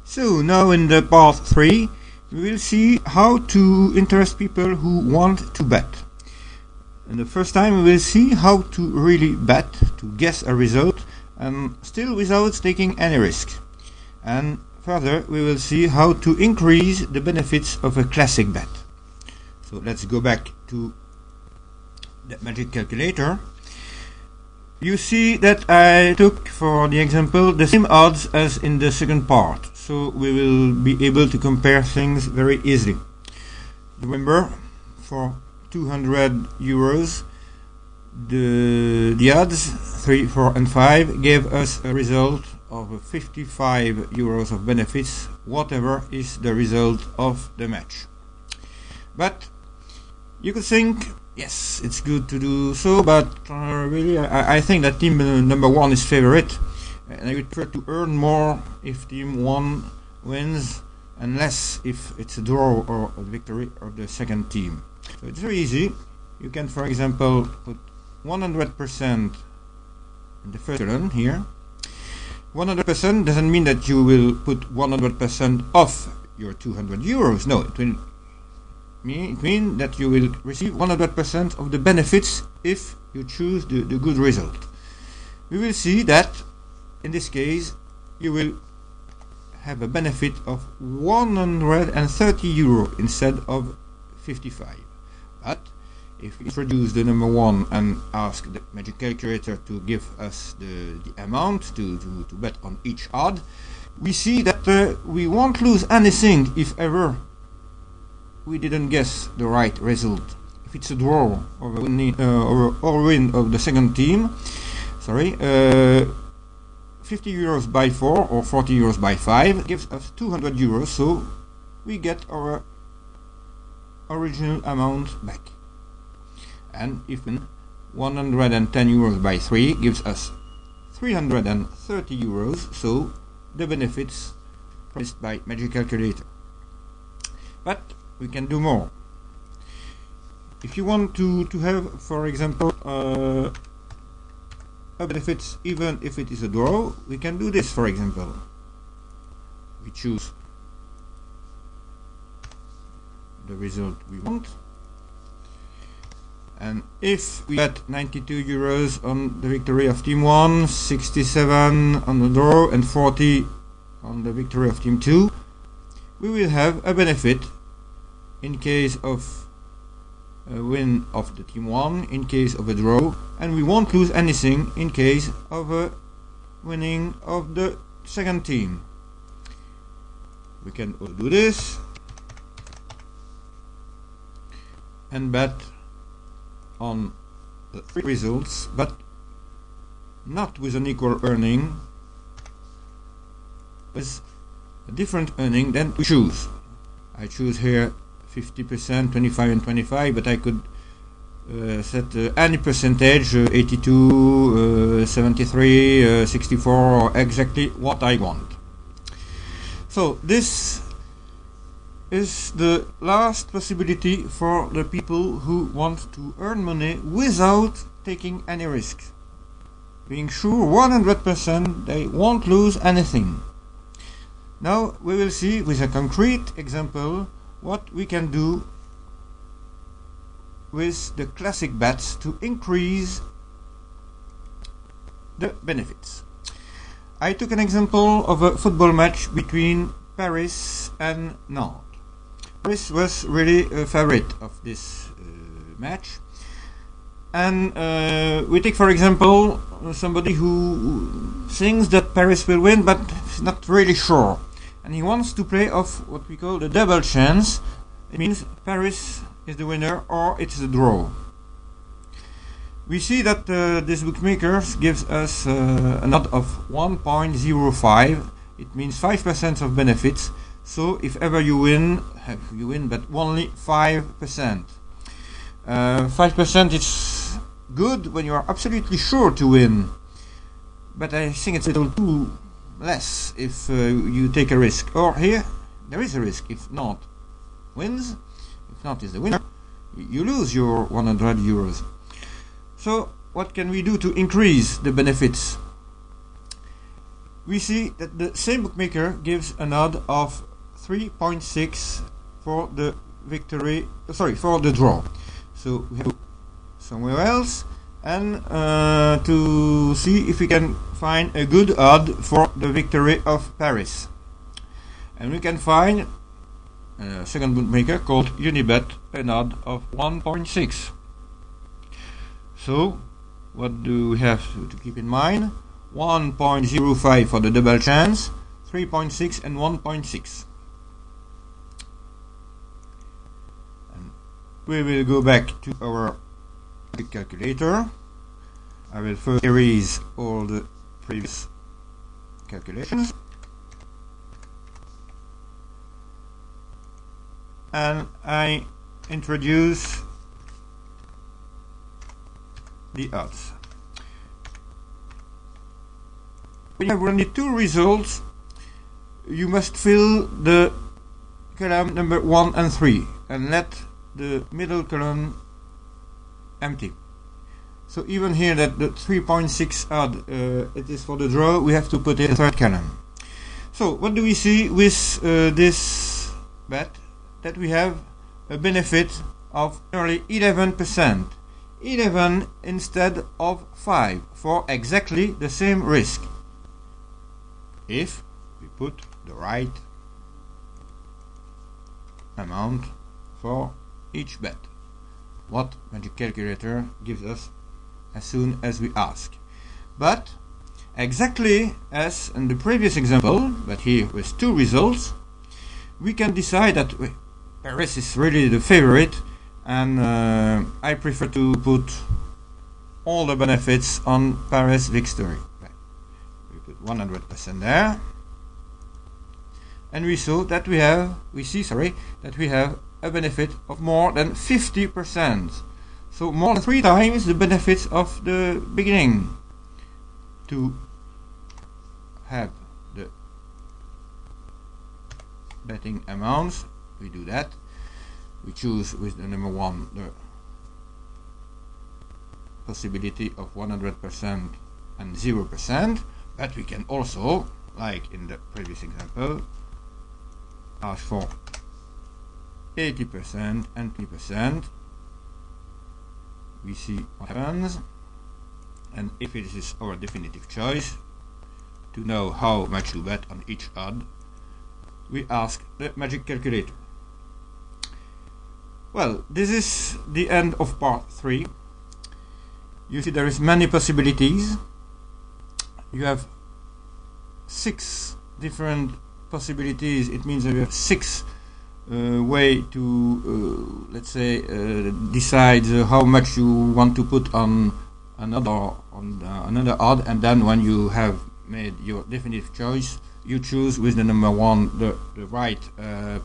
So now in the part 3 we will see how to interest people who want to bet. And the first time we will see how to really bet, to guess a result, and still without taking any risk. And further we will see how to increase the benefits of a classic bet. So let's go back to the magic calculator. You see that I took for the example the same odds as in the second part, so we will be able to compare things very easily. Remember, for 200 euros the odds 3, 4 and 5 gave us a result of 55 euros of benefits, whatever is the result of the match. But you could think, yes, it's good to do so, but really I think that team number 1 is favorite, and I would prefer to earn more if team 1 wins and less if it's a draw or a victory of the second team. So it's very easy. You can, for example, put 100% in the first column here. 100% doesn't mean that you will put 100% off your 200 euros. No, it will mean that you will receive 100% of the benefits if you choose the good result. We will see that in this case you will have a benefit of 130 euro instead of 55. But if we introduce the number 1 and ask the magic calculator to give us the amount to bet on each odd, we see that we won't lose anything if ever we didn't guess the right result. If it's a draw or win of the second team, 50 euros by 4 or 40 euros by 5 gives us 200 euros, so we get our original amount back. And if 110 euros by 3 gives us 330 euros, so the benefits promised by magic calculator. But we can do more. If you want to have, for example, a benefit even if it is a draw, we can do this. For example, we choose the result we want, and if we bet 92 euros on the victory of team 1, 67 on the draw and 40 on the victory of team 2, we will have a benefit in case of a win of the team 1, in case of a draw, and we won't lose anything in case of a winning of the second team. We can also do this and bet on the 3 results, but not with an equal earning, with a different earning than we choose. I choose here 50%, 25 and 25, but I could set any percentage, 82, 73, 64, or exactly what I want. So this is the last possibility for the people who want to earn money without taking any risk, being sure 100% they won't lose anything. Now we will see with a concrete example what we can do with the classic bets to increase the benefits. I took an example of a football match between Paris and Nantes. Paris was really a favorite of this match, and we take for example somebody who thinks that Paris will win but is not really sure, and he wants to play off what we call the double chance. It means Paris is the winner or it's a draw. We see that this bookmakers gives us an odd of 1.05. It means 5% of benefits. So if ever you win, but only 5%. 5% is good when you are absolutely sure to win, but I think it's a little too less if you take a risk. Or here there is a risk. If not wins, if not is the winner, you lose your 100 euros. So what can we do to increase the benefits? we see that the same bookmaker gives an odd of 3.6 for the victory, for the draw. So we have to go somewhere else and to see if we can find a good odd for the victory of Paris. And we can find a second bookmaker called Unibet, an odd of 1.6. So what do we have to keep in mind? 1.05 for the double chance, 3.6 and 1.6. And we will go back to our calculator. I will first erase all the previous calculations. And I introduce the odds. When you have only two results, you must fill the column number 1 and 3 and let the middle column empty. So even here that the 3.6 odd it is for the draw, we have to put in the third column. So what do we see with this bet? That we have a benefit of nearly 11%. 11 instead of 5 for exactly the same risk, if we put the right amount for each bet, what Magic Calculator gives us as soon as we ask. But exactly as in the previous example, but here with two results, we can decide that Paris is really the favorite, and I prefer to put all the benefits on Paris victory. We put 100% there, and we see that we have a benefit of more than 50%. So more than 3 times the benefits of the beginning. To have the betting amounts, we do that. We choose with the number 1 the possibility of 100% and 0%, but we can also, like in the previous example, ask for 80% and 20%. We see what happens, and if it is our definitive choice to know how much to bet on each odd, we ask the Magic Calculator. Well, this is the end of part 3. You see there is many possibilities. You have 6 different possibilities. It means that you have 6 way to let's say decide how much you want to put on another odd, and then when you have made your definitive choice, you choose with the number 1 the right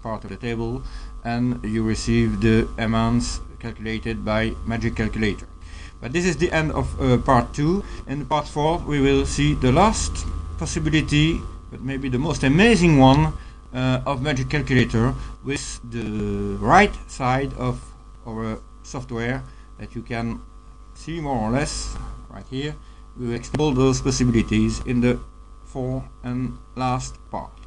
part of the table, and you receive the amounts calculated by Magic Calculator. But this is the end of part 2. In part 4 we will see the last possibility, but maybe the most amazing one, of Magic Calculator, with the right side of our software that you can see more or less right here. We will explore those possibilities in the 4th and last part.